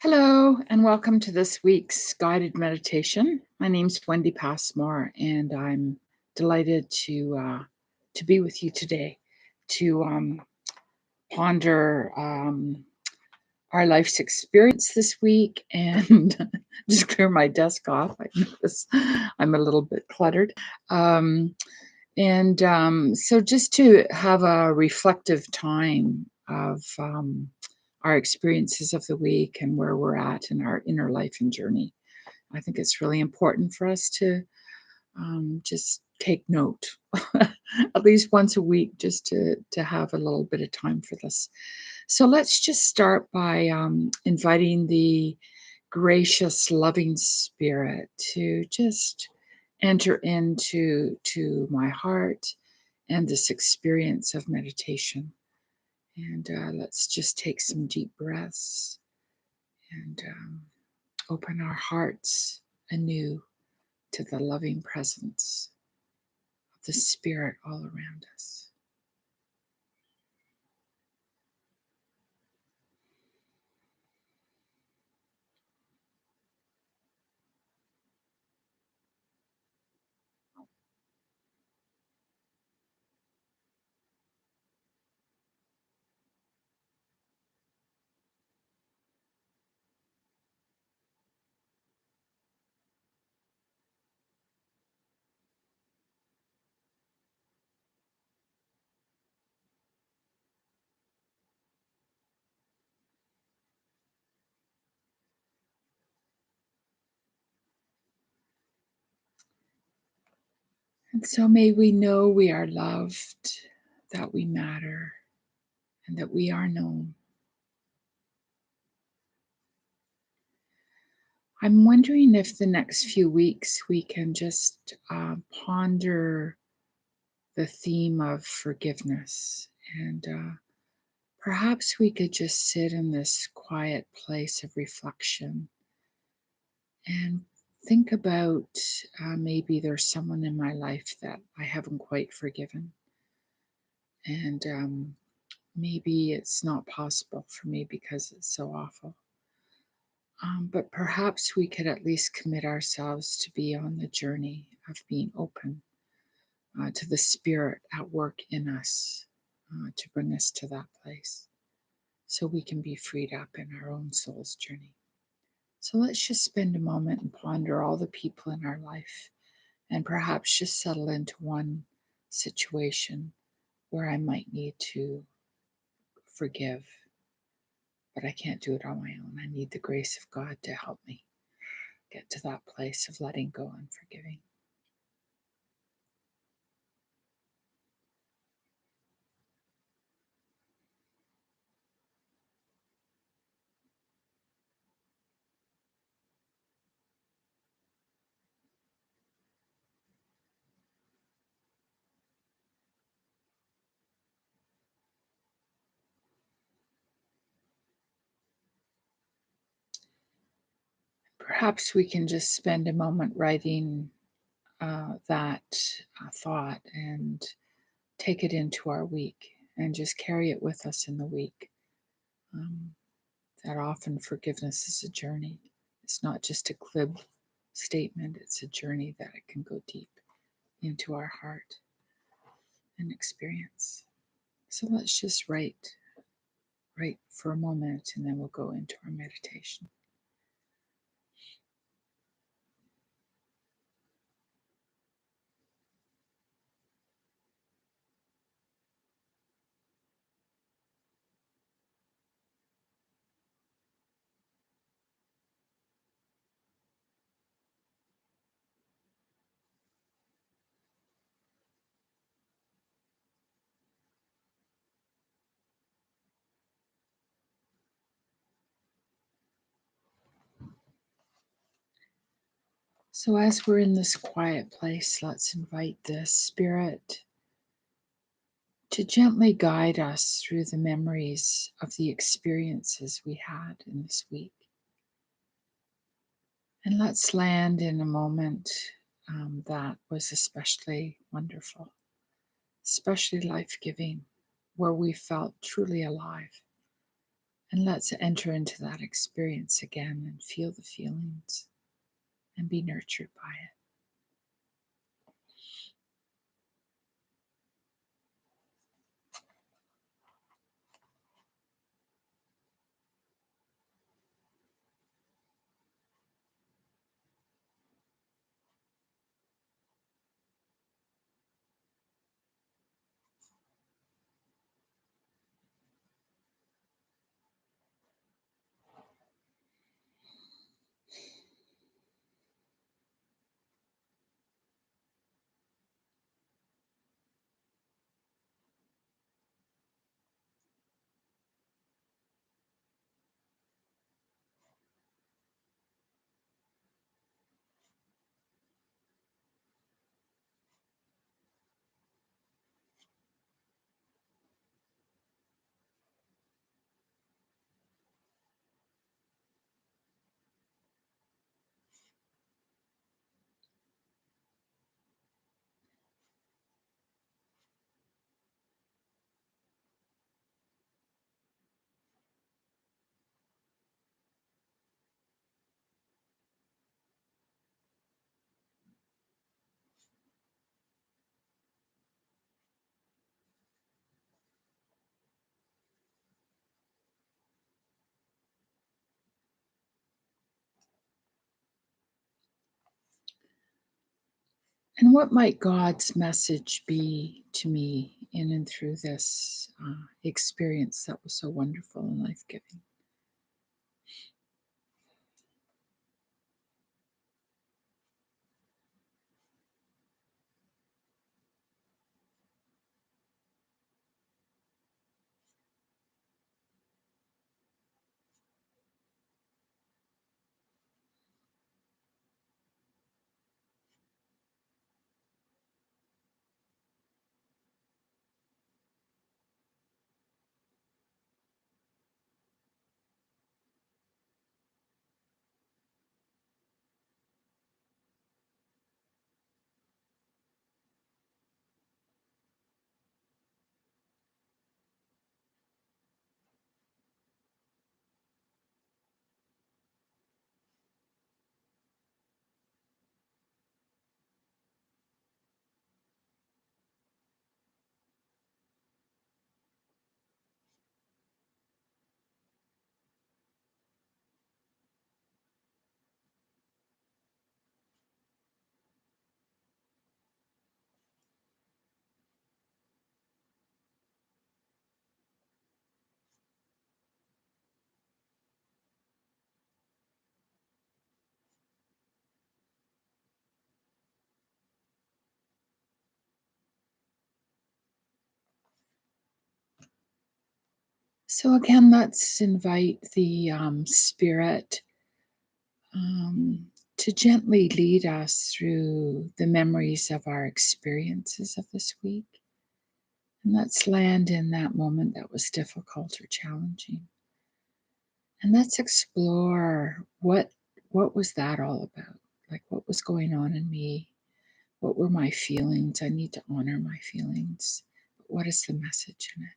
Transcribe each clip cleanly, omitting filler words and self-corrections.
Hello, and welcome to this week's guided meditation. My name's Wendy Passmore, and I'm delighted to be with you today to ponder our life's experience this week and just clear my desk off. I notice I'm a little bit cluttered. Um, so just to have a reflective time of our experiences of the week and where we're at in our inner life and journey. I think it's really important for us to just take note at least once a week, just to have a little bit of time for this. So let's just start by inviting the gracious, loving spirit to just enter into my heart and this experience of meditation. And let's just take some deep breaths and open our hearts anew to the loving presence of the Spirit all around us. And so may we know we are loved, that we matter, and that we are known. I'm wondering if the next few weeks we can just ponder the theme of forgiveness. And perhaps we could just sit in this quiet place of reflection and think about maybe there's someone in my life that I haven't quite forgiven. And maybe it's not possible for me because it's so awful. But perhaps we could at least commit ourselves to be on the journey of being open to the Spirit at work in us to bring us to that place so we can be freed up in our own soul's journey. So let's just spend a moment and ponder all the people in our life and perhaps just settle into one situation where I might need to forgive, but I can't do it on my own. I need the grace of God to help me get to that place of letting go and forgiving. Perhaps we can just spend a moment writing that thought and take it into our week and just carry it with us in the week. Um, that often forgiveness is a journey. It's not just a glib statement, it's a journey that it can go deep into our heart and experience. So let's just write for a moment and then we'll go into our meditation. So, as we're in this quiet place, let's invite the Spirit to gently guide us through the memories of the experiences we had in this week. And let's land in a moment that was especially wonderful, especially life giving, where we felt truly alive. And let's enter into that experience again and feel the feelings and be nurtured by it. And what might God's message be to me in and through this experience that was so wonderful and life giving? So, again, let's invite the Spirit to gently lead us through the memories of our experiences of this week. And let's land in that moment that was difficult or challenging. And let's explore what was that all about? Like what was going on in me? What were my feelings? I need to honor my feelings. But what is the message in it?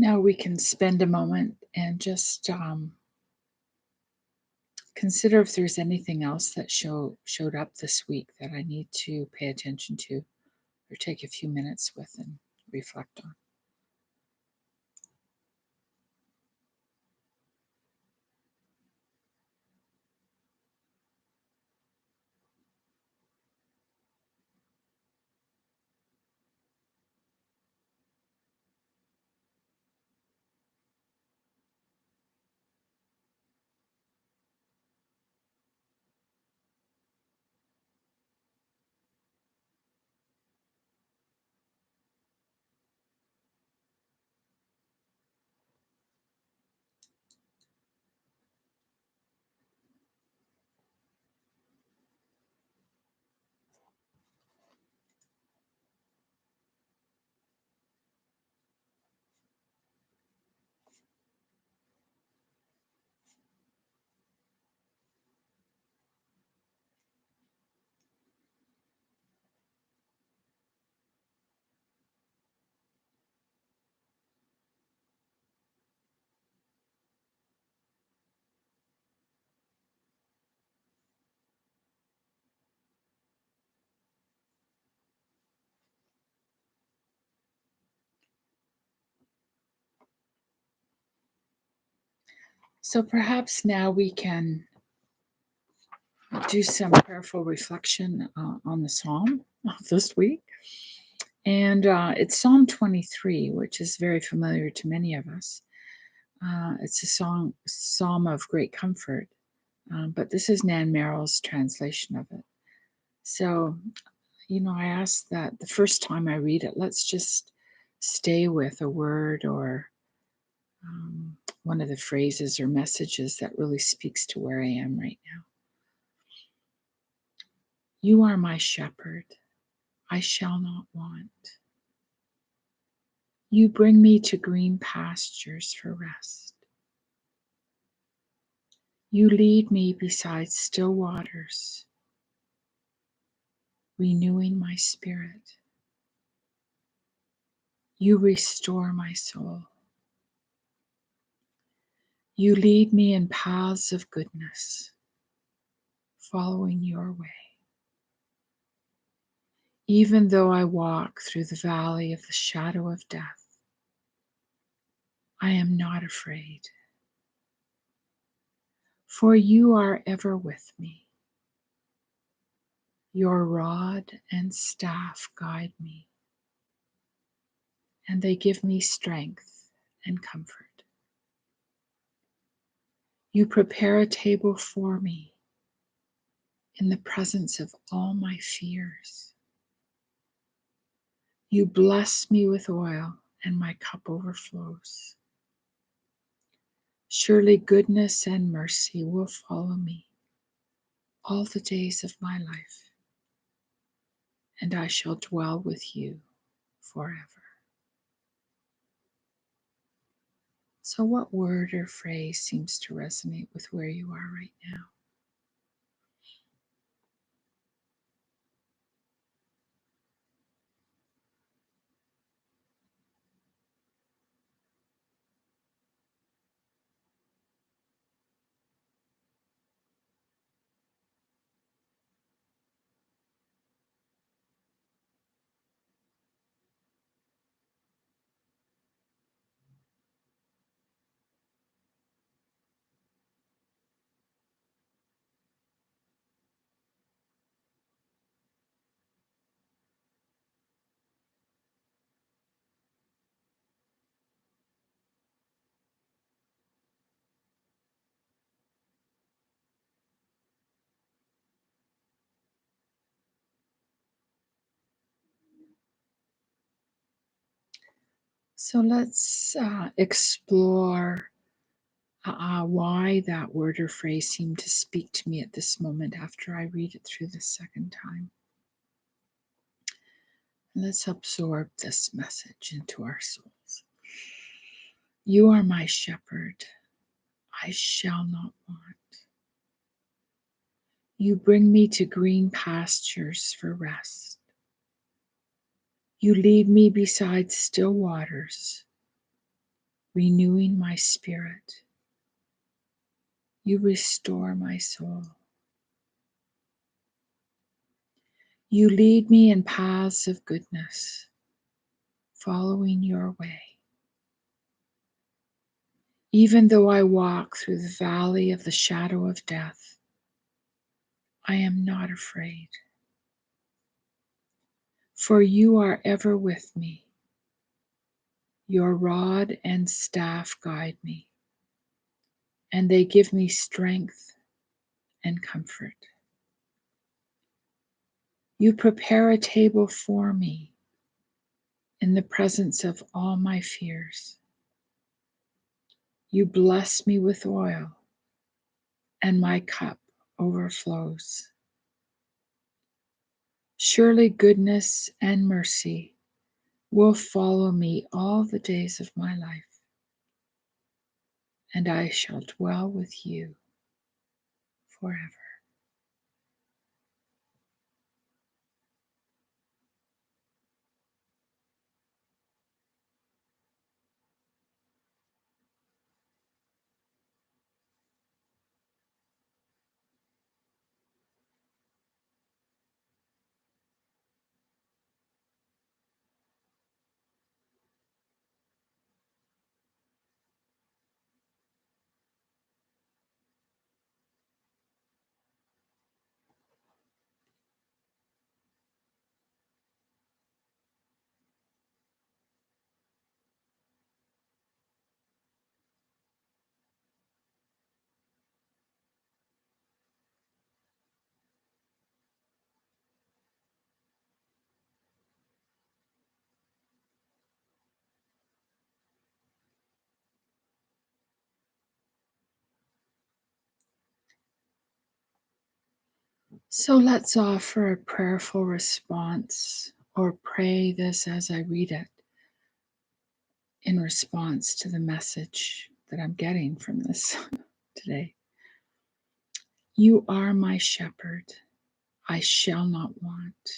Now we can spend a moment and just consider if there's anything else that showed up this week that I need to pay attention to or take a few minutes with and reflect on. So perhaps now we can do some prayerful reflection on the psalm of this week. And it's Psalm 23, which is very familiar to many of us. It's a psalm of great comfort, but this is Nan Merrill's translation of it. So, I ask that the first time I read it, let's just stay with a word or one of the phrases or messages that really speaks to where I am right now. You are my shepherd, I shall not want. You bring me to green pastures for rest. You lead me beside still waters, renewing my spirit. You restore my soul. You lead me in paths of goodness, following your way. Even though I walk through the valley of the shadow of death, I am not afraid, for you are ever with me. Your rod and staff guide me, and they give me strength and comfort. You prepare a table for me in the presence of all my fears. You bless me with oil, and my cup overflows. Surely goodness and mercy will follow me all the days of my life, and I shall dwell with you forever. So, what word or phrase seems to resonate with where you are right now? So, let's explore why that word or phrase seemed to speak to me at this moment after I read it through the second time. Let's absorb this message into our souls. You are my shepherd, I shall not want. You bring me to green pastures for rest. You lead me beside still waters, renewing my spirit. You restore my soul. You lead me in paths of goodness, following your way. Even though I walk through the valley of the shadow of death, I am not afraid. For you are ever with me. Your rod and staff guide me, and they give me strength and comfort. You prepare a table for me in the presence of all my fears. You bless me with oil, and my cup overflows. Surely goodness and mercy will follow me all the days of my life, and I shall dwell with you forever. So let's offer a prayerful response or pray this as I read it in response to the message that I'm getting from this today. You are my shepherd. I shall not want.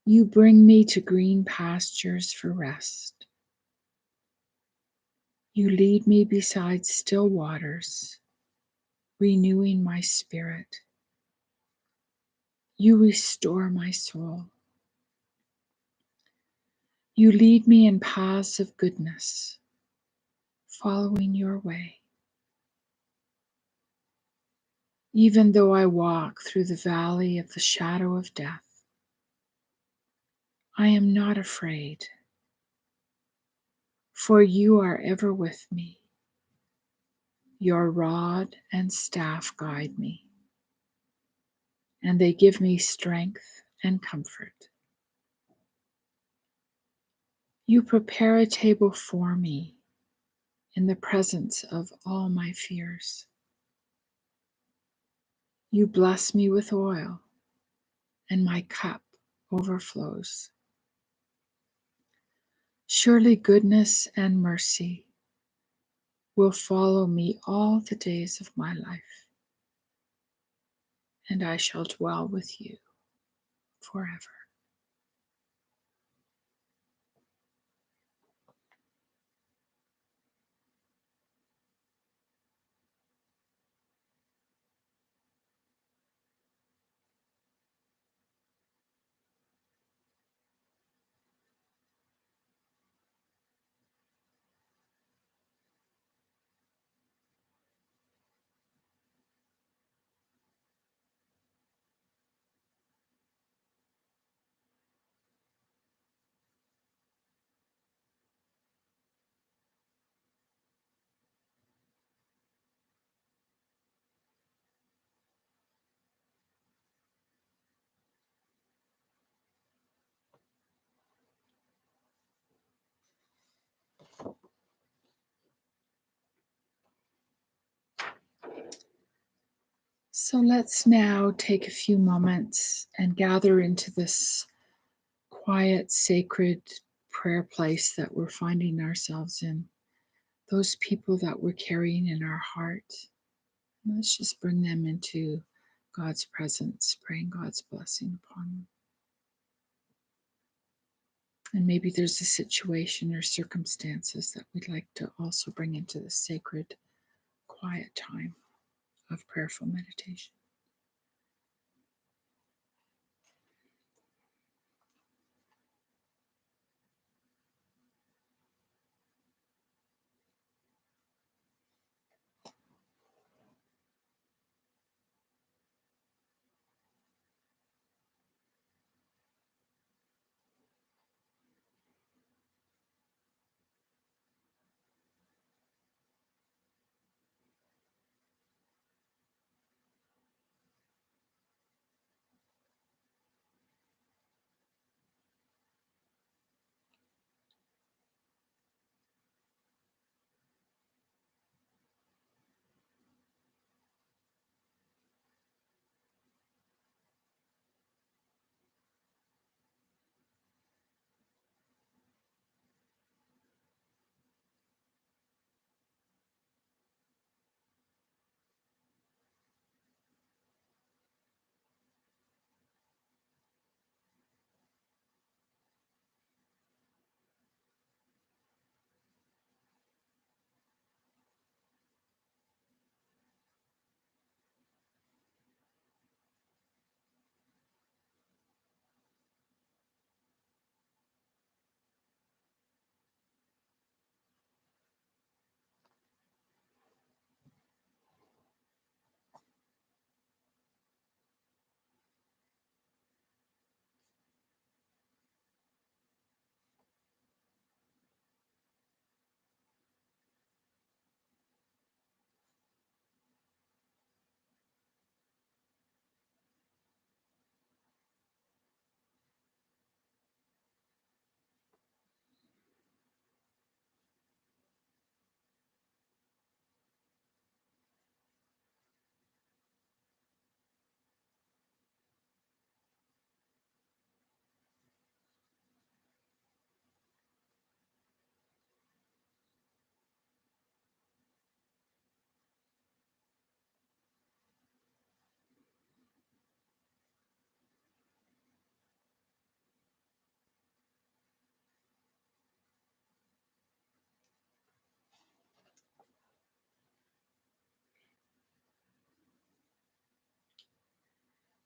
You bring me to green pastures for rest. You lead me beside still waters, renewing my spirit. You restore my soul. You lead me in paths of goodness, following your way. Even though I walk through the valley of the shadow of death, I am not afraid, for you are ever with me. Your rod and staff guide me, and they give me strength and comfort. You prepare a table for me in the presence of all my fears. You bless me with oil, and my cup overflows. Surely goodness and mercy will follow me all the days of my life, and I shall dwell with you forever. So let's now take a few moments and gather into this quiet, sacred prayer place that we're finding ourselves in. Those people that we're carrying in our heart, let's just bring them into God's presence, praying God's blessing upon them. And maybe there's a situation or circumstances that we'd like to also bring into the sacred, quiet time of prayerful meditation.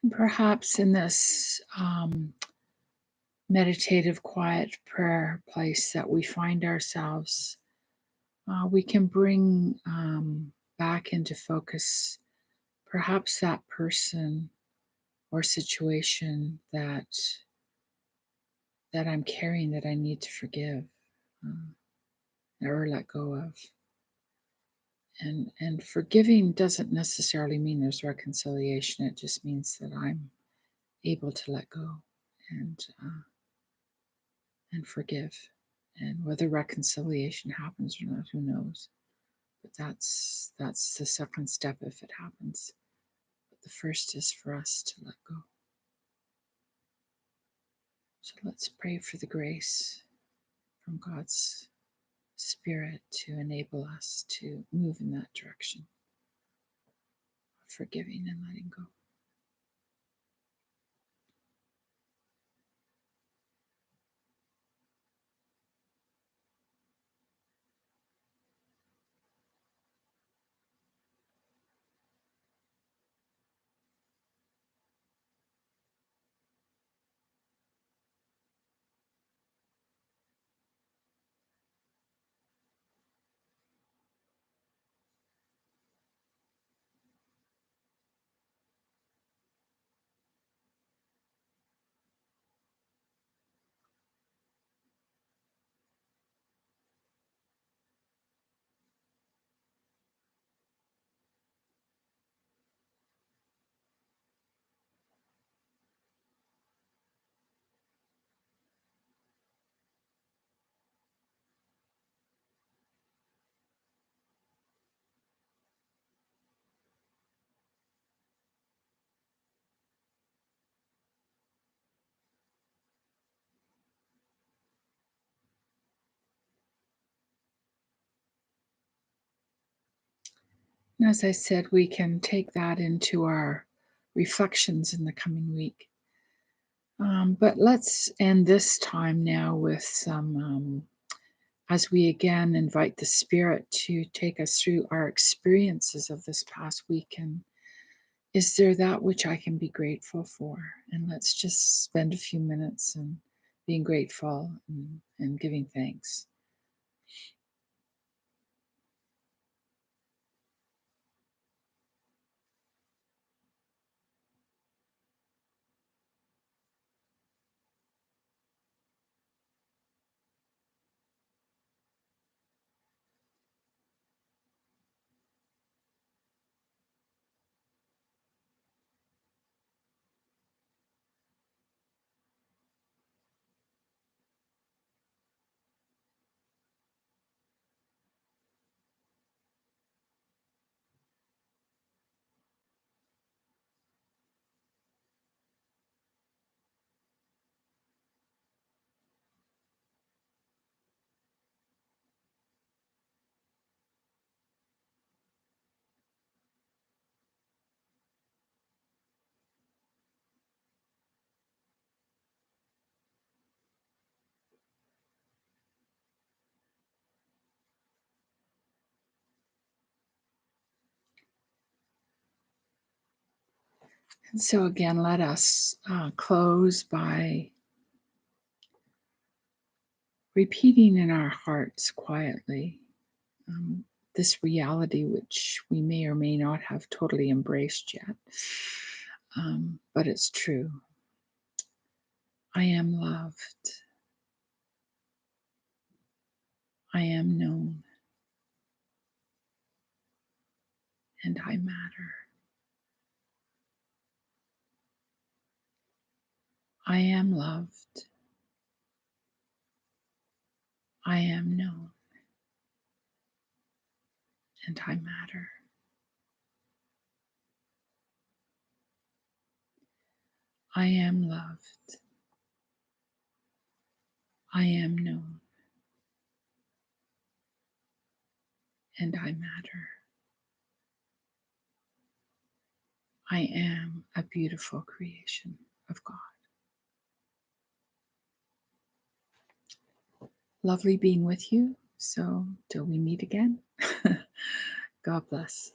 And perhaps in this meditative, quiet prayer place that we find ourselves, we can bring back into focus perhaps that person or situation that I'm carrying that I need to forgive or let go of. And forgiving doesn't necessarily mean there's reconciliation. It just means that I'm able to let go and and forgive. And whether reconciliation happens or not, who knows? But that's the second step if it happens. But the first is for us to let go. So let's pray for the grace from God's Spirit to enable us to move in that direction of forgiving and letting go. And as I said, we can take that into our reflections in the coming week. But let's end this time now with some, as we again invite the Spirit to take us through our experiences of this past week. And is there that which I can be grateful for? And let's just spend a few minutes and being grateful and giving thanks. And so, again, let us close by repeating in our hearts quietly um, this reality, which we may or may not have totally embraced yet. But it's true. I am loved. I am known. And I matter. I am loved. I am known. And I matter. I am loved. I am known. And I matter. I am a beautiful creation of God. Lovely being with you. So, till we meet again, God bless.